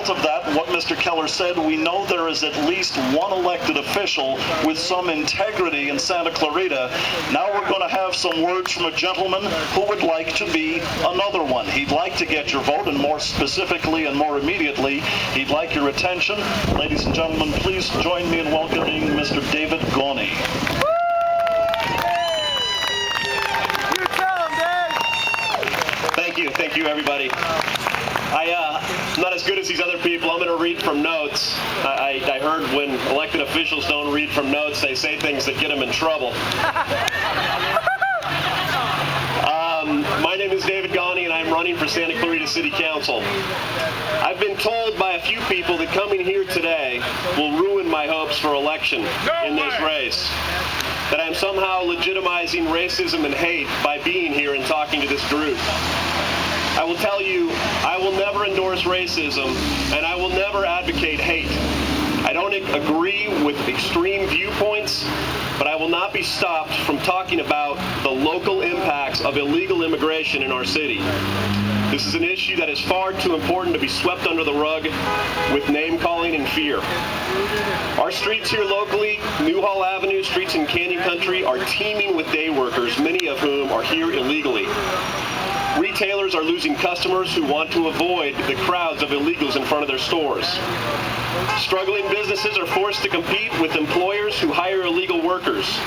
result of that, what Mr. Keller said, we know there is at least one elected official with some integrity in Santa Clarita. Now we're going to have some words from a gentleman who would like to be another one. He'd like to get your vote, and more specifically and more immediately, he'd like your attention. Ladies and gentlemen, please join me in welcoming Mr. David Gauny. Thank you, everybody. I'm not as good as these other people. I'm going to read from notes. I heard when elected officials don't read from notes, they say things that get them in trouble. My name is David Gauny, and I'm running for Santa Clarita City Council. I've been told by a few people that coming here today will ruin my hopes for election in this race. That I'm somehow legitimizing racism and hate by being here and talking to this group. I will tell you, I will never endorse racism, and I will never advocate hate. I don't agree with extreme viewpoints, but I will not be stopped from talking about the local impacts of illegal immigration in our city. This is an issue that is far too important to be swept under the rug with name-calling and fear. Our streets here locally, Newhall Avenue, streets in Canyon Country, are teeming with day workers, many of whom are here illegally. Retailers are losing customers who want to avoid the crowds of illegals in front of their stores. Struggling businesses are forced to compete with employers who hire illegal workers.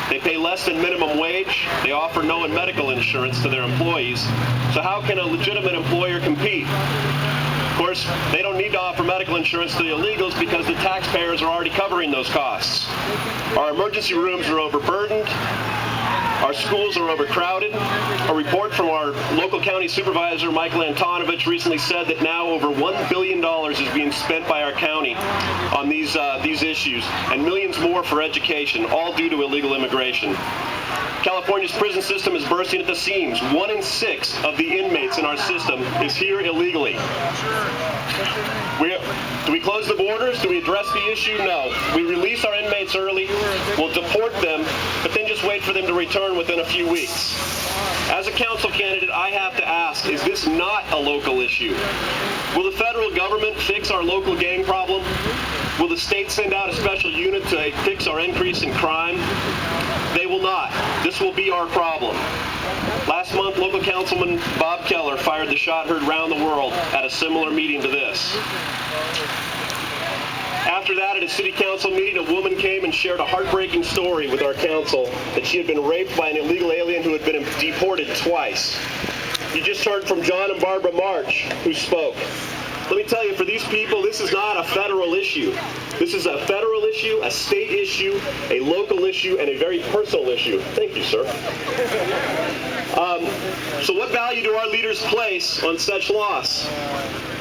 They pay less than minimum wage. They offer no medical insurance to their employees. So how can a legitimate employer compete? Of course, they don't need to offer medical insurance to the illegals because the taxpayers are already covering those costs. Our emergency rooms are overburdened. Our schools are overcrowded. A report from our local county supervisor, Michael Antonovich, recently said that now over $1 billion is being spent by our county on these issues, and millions more for education, all due to illegal immigration. California's prison system is bursting at the seams. 1 in 6 of the inmates in our system is here illegally. Do we close the borders? Do we address the issue? No. We release our inmates early, we'll deport them, but then just wait for them to return within a few weeks. As a council candidate, I have to ask, is this not a local issue? Will the federal government fix our local gang problem? Will the state send out a special unit to fix our increase in crime? They will not. This will be our problem. Last month, local councilman Bob Keller fired the shot heard round the world at a similar meeting to this. After that, at a city council meeting, a woman came and shared a heartbreaking story with our council that she had been raped by an illegal alien who had been deported twice. You just heard from John and Barbara March, who spoke. Let me tell you, for these people, this is not a federal issue. This is a federal issue, a state issue, a local issue, and a very personal issue. Thank you, sir. So what value do our leaders place on such loss?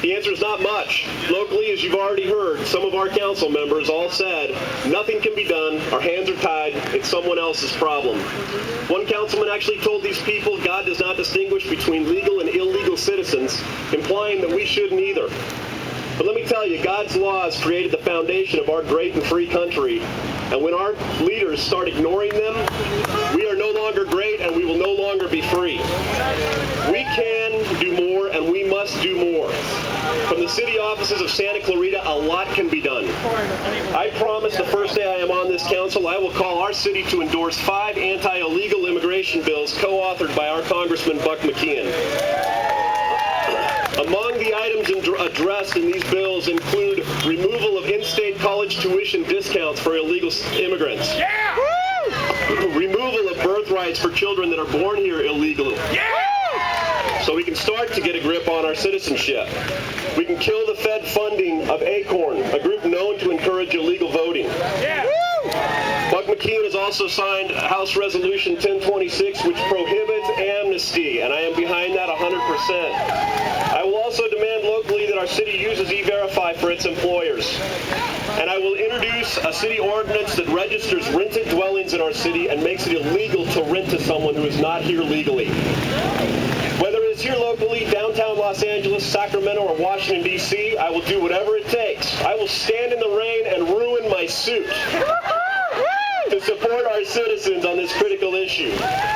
The answer is not much. Locally, as you've already heard, some of our council members all said, nothing can be done, our hands are tied, it's someone else's problem. One councilman actually told these people God does not distinguish between legal and illegal citizens, implying that we shouldn't either. But let me tell you, God's laws created the foundation of our great and free country, and when our leaders start ignoring them, we are no longer great and we will no longer be free. We can do more and we must do more. From the city offices of Santa Clarita, a lot can be done. I promise the first day I am on this council, I will call our city to endorse 5 anti-illegal immigration bills co-authored by our Congressman Buck McKeon. Among the items addressed in these bills include removal of in-state college tuition discounts for illegal immigrants. Yeah! Removal of birthrights for children that are born here illegally. Yeah! So we can start to get a grip on our citizenship. We can kill the Fed funding of ACORN, a group known to encourage illegal voting. Yeah! Buck McKeon has also signed House Resolution 1026, which prohibits amnesty, and I am behind that 100%. I will also demand locally that our city uses E-Verify for its employers. And I will introduce a city ordinance that registers rented dwellings in our city and makes it illegal to rent to someone who is not here legally. Whether it's here locally, downtown Los Angeles, Sacramento, or Washington, D.C., I will do whatever it takes. I will stand in the rain and ruin my suit to support our citizens on this critical issue.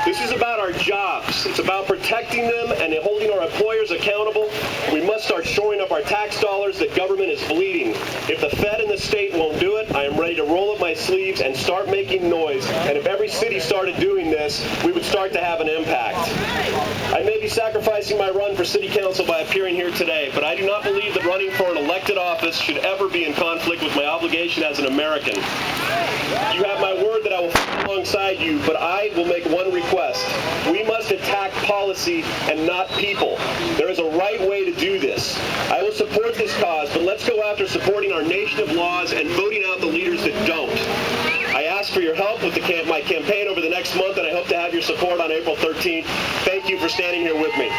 This is about our jobs. It's about protecting them and holding our employers accountable. We must start shoring up our tax dollars that government If the Fed and the state won't do it, I am ready to roll up my sleeves and start making noise. And if every city started doing this, we would start to have an impact. I may be sacrificing my run for city council by appearing here today, but I do not believe that running for an elected office should ever be in conflict with my obligation as an American. You have my word that I will fight alongside you, but I will make one request. We must attack policy and not people. There is a right way to do this. I will support this cause, but let's go after supporting our nation of laws and voting out the leaders that don't. I ask for your help with my campaign over the next month, and I hope to have your support on April 13th. Thank you for standing here with me.